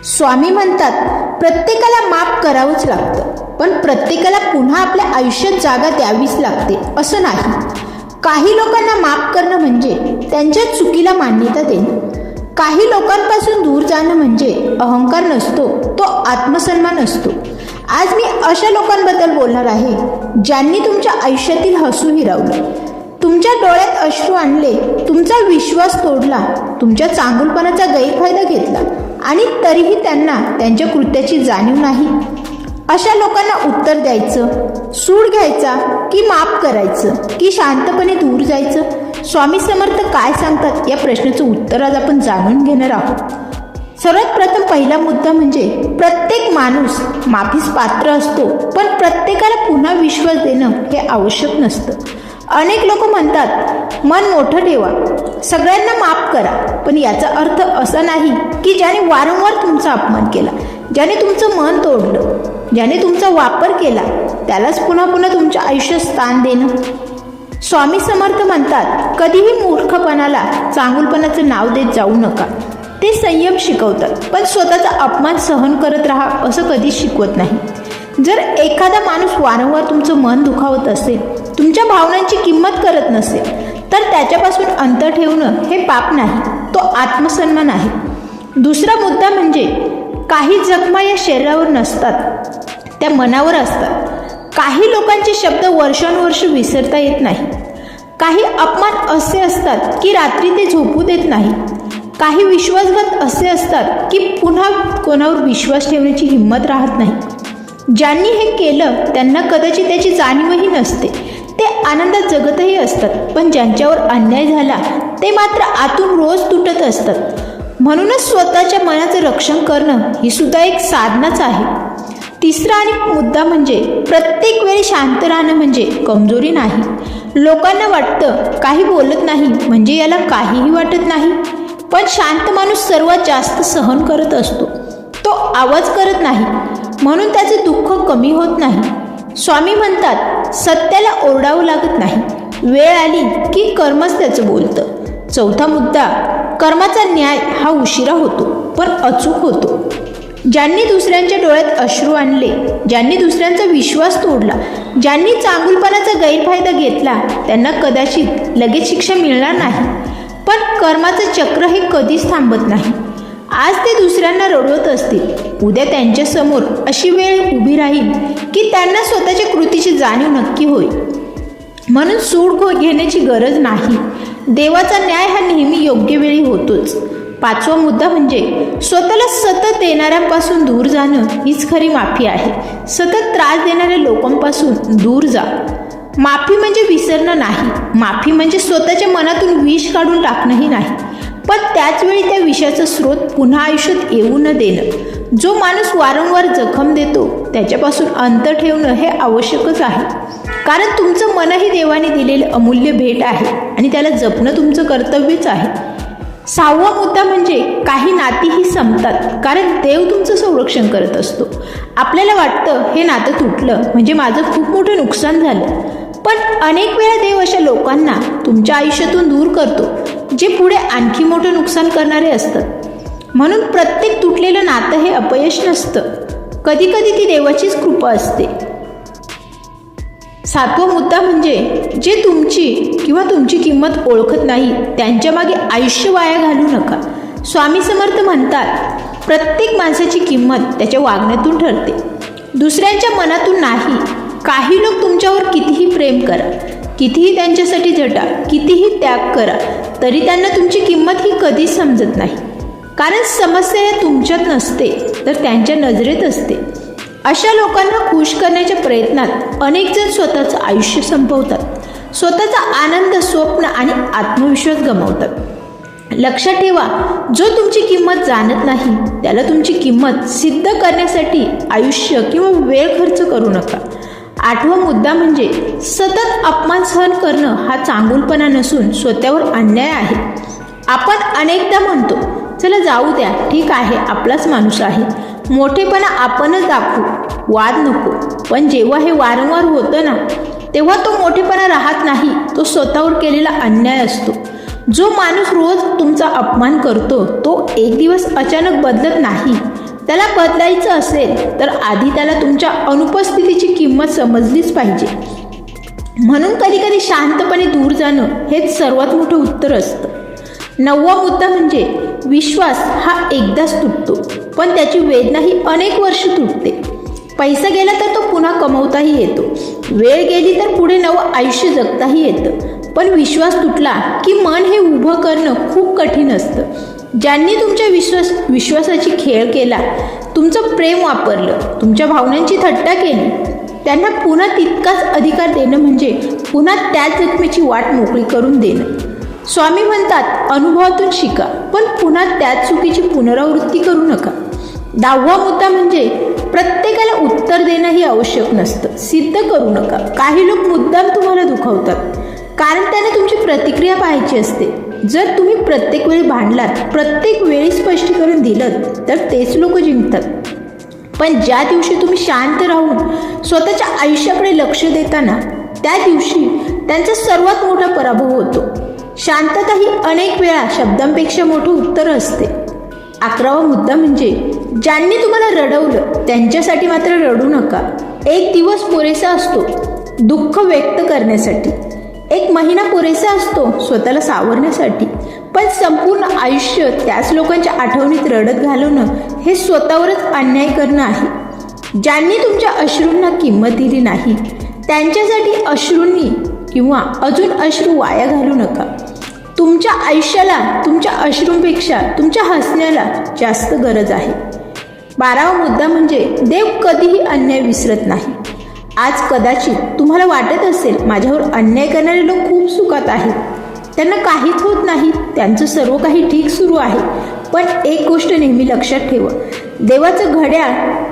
स्वामी म्हणतात, प्रत्येकाला माफ करावंच लागतं, पण प्रत्येकाला पुन्हा आपल्या आयुष्यात जागा द्यावीच लागते असं नाही. काही लोकांना माफ करणं म्हणजे त्यांच्या चुकीला मान्यता देणं. काही लोकांपासून दूर जाणं म्हणजे अहंकार नसतो, तो आत्मसन्मान असतो. आज मी अशा लोकांबद्दल बोलणार आहे ज्यांनी तुमच्या आयुष्यातील हसू हिरावलं, तुमच्या डोळ्यात अश्रू आणले, तुमचा विश्वास तोडला, तुमच्या चांगुलपणाचा गैरफायदा घेतला आणि तरीही त्यांना त्यांच्या कृत्याची जाणीव नाही. अशा लोकांना उत्तर द्यायचं, सूड घ्यायचा की माफ करायचं की शांतपणे दूर जायचं? स्वामी समर्थ काय सांगतात या प्रश्नाचं उत्तर आज आपण जाणून घेणार आहोत. सर्वात प्रथम पहिला मुद्दा म्हणजे प्रत्येक माणूस माफीस पात्र असतो, पण प्रत्येकाला पुन्हा विश्वास देणं हे आवश्यक नसतं. अनेक लोक म्हणतात, मन मोठं ठेवा, सगळ्यांना माफ करा, पण याचा अर्थ असा नाही की ज्याने वारंवार तुमचा अपमान केला, ज्याने तुमचं मन तोडलं, ज्याने तुमचा वापर केला त्यालाच पुन्हा पुन्हा तुमच्या आयुष्यात स्थान देणं. स्वामी समर्थ म्हणतात, कधीही मूर्खपणाला चांगुलपणाचं नाव देत जाऊ नका. ते संयम शिकवतात, पण स्वतःचा अपमान सहन करत राहा असं कधीच शिकवत नाही. जर एखादा माणूस वारंवार तुमचं मन दुखावत असेल, तुमच्या भावनांची किंमत करत नसेल, तर त्याच्यापासून अंतर ठेवणं हे पाप नाही, तो आत्मसन्मान आहे. दुसरा मुद्दा म्हणजे काही जखमा या शरीरावर नसतात, त्या मनावर असतात. काही लोकांचे शब्द वर्षानुवर्ष विसरता येत नाही. काही अपमान असे असतात की रात्री ते झोपू देत नाही. काही विश्वासघात असे असतात की पुन्हा कोणावर विश्वास ठेवण्याची हिंमत राहत नाही. ज्यांनी हे केलं त्यांना कदाचित त्याची जाणीवही नसते. ते आनंदात जगतही असतात, पण ज्यांच्यावर अन्याय झाला ते मात्र आतून रोज तुटत असतात. म्हणूनच स्वतःच्या मनाचं रक्षण करणं ही सुद्धा एक साधनाच आहे. तिसरा आणि मुद्दा म्हणजे प्रत्येक वेळी शांत राहणं म्हणजे कमजोरी नाही. लोकांना वाटतं काही बोलत नाही म्हणजे याला काहीही वाटत नाही, पण शांत माणूस सर्वात जास्त सहन करत असतो. तो आवाज करत नाही म्हणून त्याचे दुःख कमी होत नाही. स्वामी म्हणतात, सत्याला ओरडावं लागत नाही, वेळ आली की कर्मच त्याचं बोलतं. चौथा मुद्दा, कर्माचा न्याय हा उशिरा होतो पण अचूक होतो. ज्यांनी दुसऱ्यांच्या डोळ्यात अश्रू आणले, ज्यांनी दुसऱ्यांचा विश्वास तोडला, ज्यांनी चांगुलपणाचा गैरफायदा घेतला त्यांना कदाचित लगेच शिक्षा मिळणार नाही, पण कर्माचं चक्र हे कधीच थांबत नाही. आज ते दुसऱ्यांना रडवत असतील, उद्या त्यांच्यासमोर अशी वेळ उभी राहील की त्यांना स्वतःच्या कृतीची जाणीव नक्की होईल. म्हणून सूड घेण्याची गरज नाही. देवाचा न्याय हा नेहमी योग्य वेळी होतोच. पाचवा मुद्दा म्हणजे स्वतःला सतत देणाऱ्यांपासून दूर जाणं हीच खरी माफी आहे. सतत त्रास देणाऱ्या लोकांपासून दूर जा. माफी म्हणजे विसरणं नाही, माफी म्हणजे स्वतःच्या मनातून विष काढून टाकणंही नाही, पण त्याचवेळी त्या विषाचा स्रोत पुन्हा आयुष्यात येऊ न देणं. जो माणूस वारंवार जखम देतो त्याच्यापासून अंतर ठेवणं हे आवश्यकच आहे, कारण तुमचं मनही देवाने दिलेलं अमूल्य भेट आहे आणि त्याला जपणं तुमचं कर्तव्यच आहे. सहावा मुद्दा म्हणजे काही नातीही संपतात, कारण देव तुमचं संरक्षण करत असतो. आपल्याला वाटतं हे नातं तुटलं म्हणजे माझं खूप मोठं नुकसान झालं, पण अनेक वेळा देव अशा लोकांना तुमच्या आयुष्यातून दूर करतो जे पुढे आणखी मोठं नुकसान करणारे असतात. म्हणून प्रत्येक तुटलेलं नातं हे अपयश नसतं, कधी कधी ती देवाचीच कृपा असते. सातवा मुद्दा म्हणजे जे तुमची किंवा तुमची किंमत ओळखत नाही त्यांच्या मागे आयुष्य वाया घालू नका. स्वामी समर्थ म्हणतात, प्रत्येक माणसाची किंमत त्याच्या वागण्यातून ठरते, दुसऱ्यांच्या मनातून नाही. काही लोक तुमच्यावर कितीही प्रेम करा, कितीही त्यांच्यासाठी झटा, कितीही त्याग करा, तरी त्यांना तुमची किंमत ही कधीच समजत नाही, कारण समस्या या तुमच्यात नसते तर त्यांच्या नजरेत असते. अशा लोकांना खुश करण्याच्या प्रयत्नात अनेक जण स्वतःचं आयुष्य संपवतात, स्वतःचा आनंद, स्वप्न आणि आत्मविश्वास गमावतात. लक्षात ठेवा, जो तुमची किंमत जाणत नाही त्याला तुमची किंमत सिद्ध करण्यासाठी आयुष्य किंवा वेळ खर्च करू नका. आठवा मुद्दा म्हणजे सतत अपमान सहन करणं हा चांगुलपणा नसून स्वतःवर अन्याय आहे. आपण अनेकदा म्हणतो, चला जाऊ द्या, ठीक आहे, आपलाच माणूस आहे, मोठेपणा आपणच दाखवू, वाद नको. पण जेव्हा हे वारंवार होतं ना, तेव्हा तो मोठेपणा राहत नाही, तो स्वतःवर केलेला अन्याय असतो. जो माणूस रोज तुमचा अपमान करतो तो एक दिवस अचानक बदलत नाही, त्याला बदलायचं असेल तर आधी त्याला तुमच्या अनुपस्थितीची किंमत समजलीच पाहिजे. म्हणून कधी कधी शांतपणे दूर जाणं हेच सर्वात मोठं उत्तर असतं. 9वा मुद्दा म्हणजे विश्वास हा एकदाच तुटतो, पण त्याची वेदना ही अनेक वर्ष तुटते. पैसा गेला तर तो पुन्हा कमवताही येतो, वेळ गेली तर पुढे नवं आयुष्य जगताही येतं. पण विश्वास तुटला की मन हे उभं करणं खूप कठीण असतं. ज्यांनी तुमच्या विश्वासाची खेळ केला, तुमचं प्रेम वापरलं, तुमच्या भावनांची थट्टा केली, त्यांना पुन्हा तितकाच अधिकार देणं म्हणजे पुन्हा त्याच जखमेची वाट मोकळी करून देणं. स्वामी म्हणतात, अनुभवातून शिका, पण पुन्हा त्याच चुकीची पुनरावृत्ती करू नका. 10वा मुद्दा म्हणजे प्रत्येकाला उत्तर देणंही आवश्यक नसतं. सिद्ध करू नका. काही लोक मुद्दाम तुम्हाला दुखावतात कारण त्यांना तुमची प्रतिक्रिया पाहायची असते. जर तुम्ही प्रत्येक वेळी भांडलात, प्रत्येक वेळी स्पष्टीकरण दिलं तर तेच लोक जिंकतात. पण ज्या दिवशी तुम्ही शांत राहून स्वतःच्या आयुष्याकडे लक्ष देताना, त्या दिवशी त्यांचा सर्वात मोठा पराभव होतो. शांतता ही अनेक वेळा शब्दांपेक्षा मोठं उत्तर असते. 11वा मुद्दा म्हणजे ज्यांनी तुम्हाला रडवलं त्यांच्यासाठी मात्र रडू नका. एक दिवस पुरेसा असतो दुःख व्यक्त करण्यासाठी, एक महिना पुरेसा असतो स्वतःला सावरण्यासाठी, पण संपूर्ण आयुष्य त्याच लोकांच्या आठवणीत रडत घालवणं हे स्वतःवरच अन्याय करणं आहे. ज्यांनी तुमच्या अश्रूंना किंमत दिली नाही त्यांच्यासाठी अश्रूंनी किंवा अजून अश्रू वाया घालू नका. तुमच्या आयुष्याला तुमच्या अश्रूंपेक्षा तुमच्या हसण्याला जास्त गरज आहे. 12वा मुद्दा म्हणजे देव कधीही अन्याय विसरत नाही. आज कदाचित तुम्हाला वाटत असेल माझ्यावर अन्याय करणारे लोक खूप सुखात आहेत, त्यांना काहीच होत नाही, त्यांचं सर्व काही ठीक सुरू आहे. पण एक गोष्ट नेहमी लक्षात ठेवा, देवाचं घड्याळ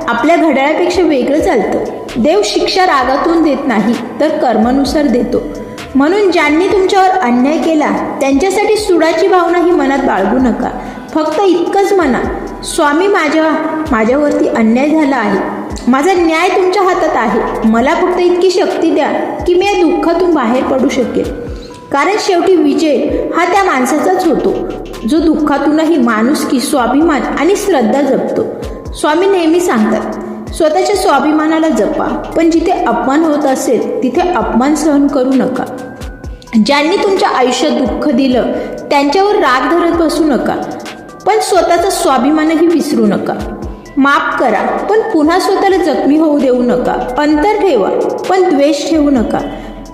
आपल्या घड्याळापेक्षा वेगळं चालतं. देव शिक्षा रागातून देत नाही तर कर्मानुसार देतो. म्हणून ज्यांनी तुमच्यावर अन्याय केला त्यांच्यासाठी सुडाची भावना ही मनात बाळगू नका. फक्त इतकंच म्हणा, स्वामी माझ्यावरती अन्याय झाला आहे, माझा न्याय तुमच्या हातात आहे, मला फक्त इतकी शक्ती द्या की मी या दुःखातून बाहेर पडू शकेल. कारण शेवटी विजय हा त्या माणसाचाच होतो जो दुःखातूनही माणुसकी, स्वाभिमान आणि श्रद्धा जपतो. स्वामी नेहमी सांगतात, स्वतःच्या स्वाभिमानाला जपा, पण जिथे अपमान होत असेल तिथे अपमान सहन करू नका. ज्यांनी तुमच्या आयुष्यात दुःख दिलं त्यांच्यावर राग धरत बसू नका, पण स्वतःचा स्वाभिमानही विसरू नका. माफ करा, पण पुन्हा स्वतःला जखमी होऊ देऊ नका. अंतर ठेवा, पण द्वेष ठेवू नका.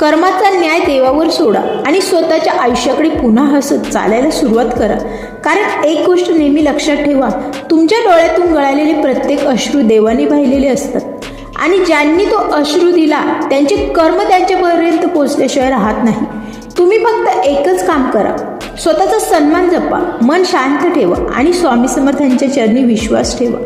कर्माचा न्याय देवावर सोडा आणि स्वतःच्या आयुष्याकडे पुन्हा हसत चालायला सुरुवात करा. कारण एक गोष्ट नेहमी लक्षात ठेवा, तुमच्या डोळ्यातून गळालेले प्रत्येक अश्रू देवाने वाहिलेले असतात आणि ज्यांनी तो अश्रू दिला त्यांचे कर्म त्यांच्यापर्यंत पोचल्याशिवाय राहत नाही. तुम्ही फक्त एकच काम करा, स्वतःचा सन्मान जपा, मन शांत ठेवा आणि स्वामी समर्थांच्या चरणी विश्वास ठेवा.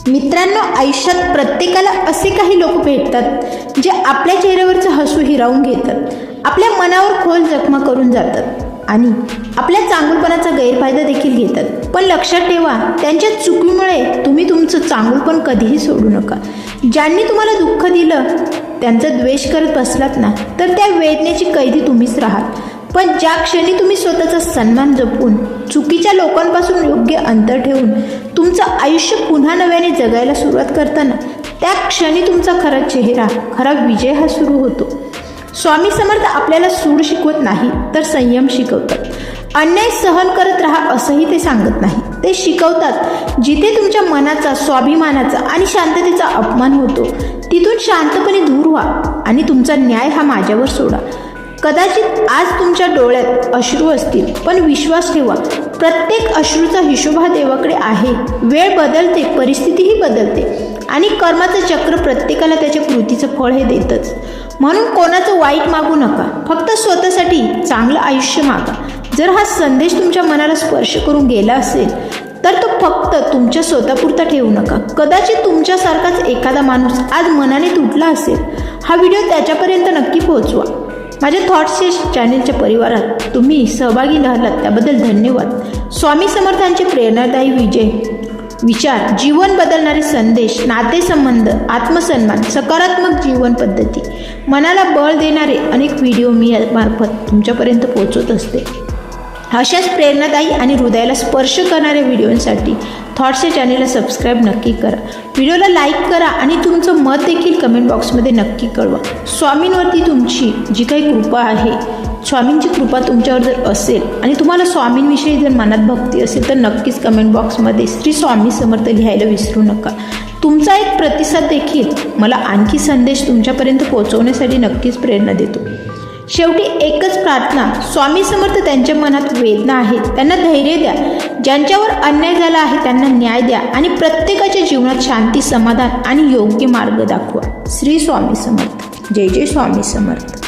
मित्रांनो, आयुष्यात प्रत्येकाला असे काही लोक भेटतात जे आपल्या चेहऱ्यावरचं हसू हिरावून घेतात, आपल्या मनावर खोल जखमा करून जातात आणि आपल्या चांगुलपणाचा गैरफायदा देखील घेतात. पण लक्षात ठेवा, त्यांच्या चुकीमुळे तुम्ही तुमचं चांगुलपण कधीही सोडू नका. ज्यांनी तुम्हाला दुःख दिलं त्यांचा द्वेष करत बसलात ना तर त्या वेदनेची कैदी तुम्हीच राहाल. पण ज्या क्षणी तुम्ही स्वतःचा सन्मान जपून चुकीच्या लोकांपासून योग्य अंतर ठेवून तुमचं आयुष्य पुन्हा नव्याने जगायला सुरुवात करताना त्या क्षणी तुमचा खरा चेहरा, खरा विजय हा सुरू होतो. स्वामी समर्थ आपल्याला सूड शिकवत नाही तर संयम शिकवतात. अन्याय सहन करत राहा असंही ते सांगत नाही. ते शिकवतात जिथे तुमच्या मनाचा, स्वाभिमानाचा आणि शांततेचा अपमान होतो तिथून शांतपणे दूर व्हा आणि तुमचा न्याय हा माझ्यावर सोडा. कदाचित आज तुमच्या डोळ्यात अश्रू असतील, पण विश्वास ठेवा, प्रत्येक अश्रूचा हिशोब हा देवाकडे आहे. वेळ बदलते, परिस्थितीही बदलते आणि कर्माचं चक्र प्रत्येकाला त्याच्या कृतीचं फळ हे देतच. म्हणून कोणाचं वाईट मागू नका, फक्त स्वतःसाठी चांगलं आयुष्य मागा. जर हा संदेश तुमच्या मनाला स्पर्श करून गेला असेल तर तो फक्त तुमच्या स्वतःपुरता ठेवू नका. कदाचित तुमच्यासारखाच एखादा माणूस आज मनाने तुटला असेल. हा व्हिडिओ त्याच्यापर्यंत नक्की पोहोचवा. माझ्या थॉट्स चॅनेलच्या परिवारात तुम्ही सहभागी झालात त्याबद्दल धन्यवाद. स्वामी समर्थांचे प्रेरणादायी विचार, जीवन बदलणारे संदेश, नातेसंबंध, आत्मसन्मान, सकारात्मक जीवन पद्धती, मनाला बळ देणारे अनेक व्हिडिओ मी यामार्फत तुमच्यापर्यंत पोहोचवत असते. अशाच प्रेरणादायी आणि हृदयाला स्पर्श करणाऱ्या व्हिडिओसाठी थॉट्स या चॅनेलला सबस्क्राईब नक्की करा. व्हिडिओला लाईक करा आणि तुमचं मत देखील कमेंट बॉक्समध्ये नक्की कळवा. स्वामींवरती तुमची जी काही कृपा आहे, स्वामींची कृपा तुमच्यावर जर असेल आणि तुम्हाला स्वामींविषयी जर मनात भक्ती असेल तर नक्कीच कमेंट बॉक्समध्ये श्री स्वामी समर्थ लिहायला विसरू नका. तुमचा एक प्रतिसाद देखील मला आणखी संदेश तुमच्यापर्यंत पोहोचवण्यासाठी नक्कीच प्रेरणा देतो. शेवटी एकच प्रार्थना, स्वामी समर्थ त्यांच्या मनात वेदना आहेत त्यांना धैर्य द्या. ज्यांच्यावर अन्याय झाला आहे त्यांना न्याय द्या आणि प्रत्येकाच्या जीवनात शांती, समाधान आणि योग्य मार्ग दाखवा. श्री स्वामी समर्थ. जय जय स्वामी समर्थ.